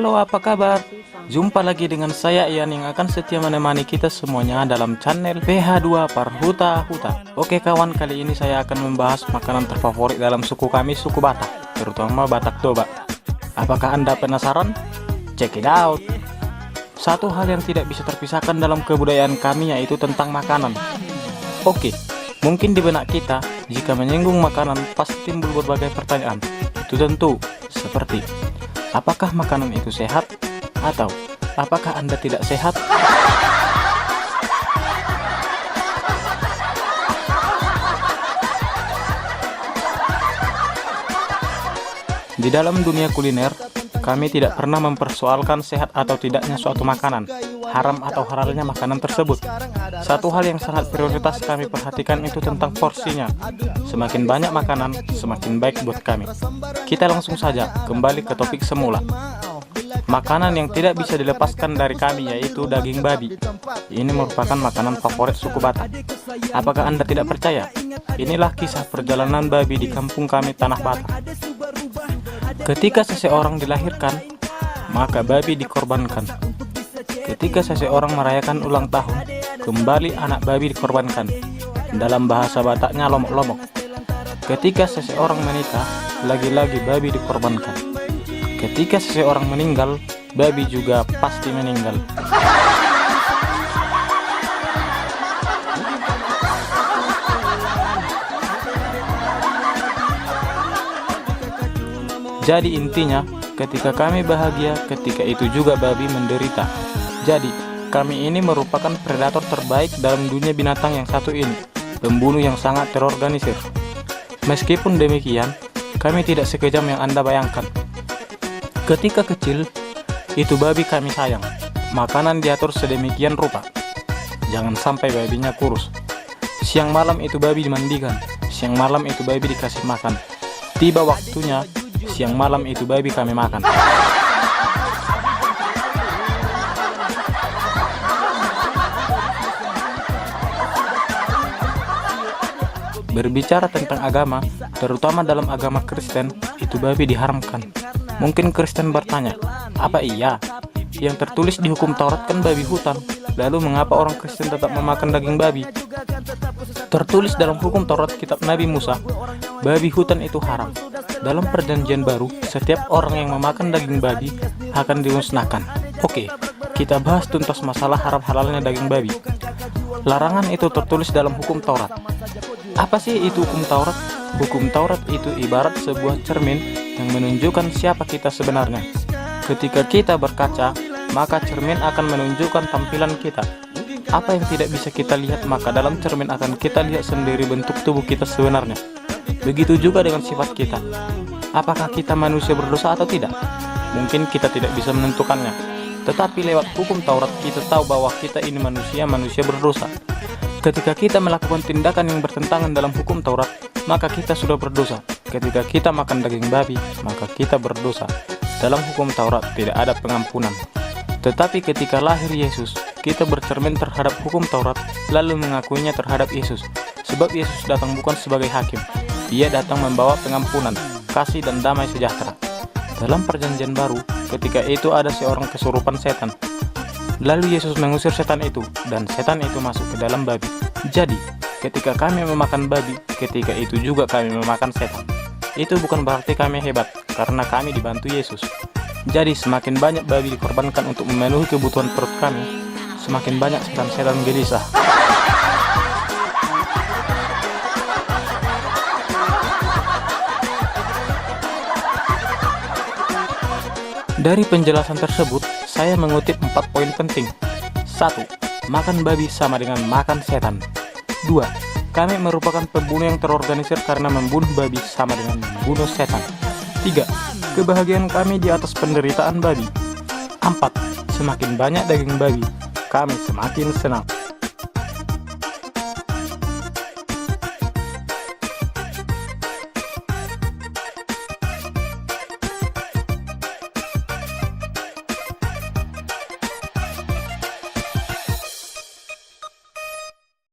Halo, apa kabar? Jumpa lagi dengan saya Ian yang akan setia menemani kita semuanya dalam channel PH2 Parhuta Huta. Oke kawan, kali ini saya akan membahas makanan terfavorit dalam suku kami, suku Batak, terutama Batak Toba. Apakah Anda penasaran? Check it out! Satu hal yang tidak bisa terpisahkan dalam kebudayaan kami yaitu tentang makanan. Oke, mungkin di benak kita, jika menyinggung makanan pasti timbul berbagai pertanyaan. Itu tentu seperti, apakah makanan itu sehat? Atau, apakah Anda tidak sehat? Di dalam dunia kuliner, kami tidak pernah mempersoalkan sehat atau tidaknya suatu makanan, haram atau halalnya makanan tersebut. Satu hal yang sangat prioritas kami perhatikan itu tentang porsinya. Semakin banyak makanan, semakin baik buat kami. Kita langsung saja kembali ke topik semula. Makanan yang tidak bisa dilepaskan dari kami yaitu daging babi. Ini merupakan makanan favorit suku Batak. Apakah Anda tidak percaya? Inilah kisah perjalanan babi di kampung kami, Tanah Batak. Ketika seseorang dilahirkan, maka babi dikorbankan. Ketika seseorang merayakan ulang tahun, kembali anak babi dikorbankan. Dalam bahasa Bataknya lomok-lomok. Ketika seseorang menikah, lagi-lagi babi dikorbankan. Ketika seseorang meninggal, babi juga pasti meninggal. Jadi intinya, ketika kami bahagia, ketika itu juga babi menderita. Jadi, kami ini merupakan predator terbaik dalam dunia binatang yang satu ini, pembunuh yang sangat terorganisir. Meskipun demikian, kami tidak sekejam yang Anda bayangkan. Ketika kecil, itu babi kami sayang. Makanan diatur sedemikian rupa. Jangan sampai babinya kurus. Siang malam itu babi dimandikan. Siang malam itu babi dikasih makan. Tiba waktunya, siang malam itu babi kami makan. Berbicara tentang agama, terutama dalam agama Kristen, itu babi diharamkan. Mungkin Kristen bertanya, apa iya? Yang tertulis di hukum Taurat kan babi hutan. Lalu mengapa orang Kristen tetap memakan daging babi? Tertulis dalam hukum Taurat kitab Nabi Musa, babi hutan itu haram. Dalam perjanjian baru, setiap orang yang memakan daging babi akan dimusnahkan. Oke, kita bahas tuntas masalah haram halalnya daging babi. Larangan itu tertulis dalam hukum Taurat. Apa sih itu hukum Taurat? Hukum Taurat itu ibarat sebuah cermin yang menunjukkan siapa kita sebenarnya. Ketika kita berkaca, maka cermin akan menunjukkan tampilan kita. Apa yang tidak bisa kita lihat, maka dalam cermin akan kita lihat sendiri bentuk tubuh kita sebenarnya. Begitu juga dengan sifat kita. Apakah kita manusia berdosa atau tidak? Mungkin kita tidak bisa menentukannya. Tetapi lewat hukum Taurat kita tahu bahwa kita ini manusia berdosa. Ketika kita melakukan tindakan yang bertentangan dalam hukum Taurat, maka kita sudah berdosa. Ketika kita makan daging babi, maka kita berdosa. Dalam hukum Taurat tidak ada pengampunan. Tetapi ketika lahir Yesus, kita bercermin terhadap hukum Taurat, lalu mengakuinya terhadap Yesus. Sebab Yesus datang bukan sebagai hakim. Dia datang membawa pengampunan, kasih dan damai sejahtera. Dalam perjanjian baru, ketika itu ada seorang kesurupan setan. Lalu Yesus mengusir setan itu, dan setan itu masuk ke dalam babi. Jadi, ketika kami memakan babi, ketika itu juga kami memakan setan. Itu bukan berarti kami hebat, karena kami dibantu Yesus. Jadi, semakin banyak babi dikorbankan untuk memenuhi kebutuhan perut kami, semakin banyak setan-setan gelisah. Dari penjelasan tersebut, saya mengutip 4 poin penting. 1. Makan babi sama dengan makan setan. 2. Kami merupakan pembunuh yang terorganisir karena membunuh babi sama dengan membunuh setan. 3. Kebahagiaan kami di atas penderitaan babi. 4. Semakin banyak daging babi, kami semakin senang.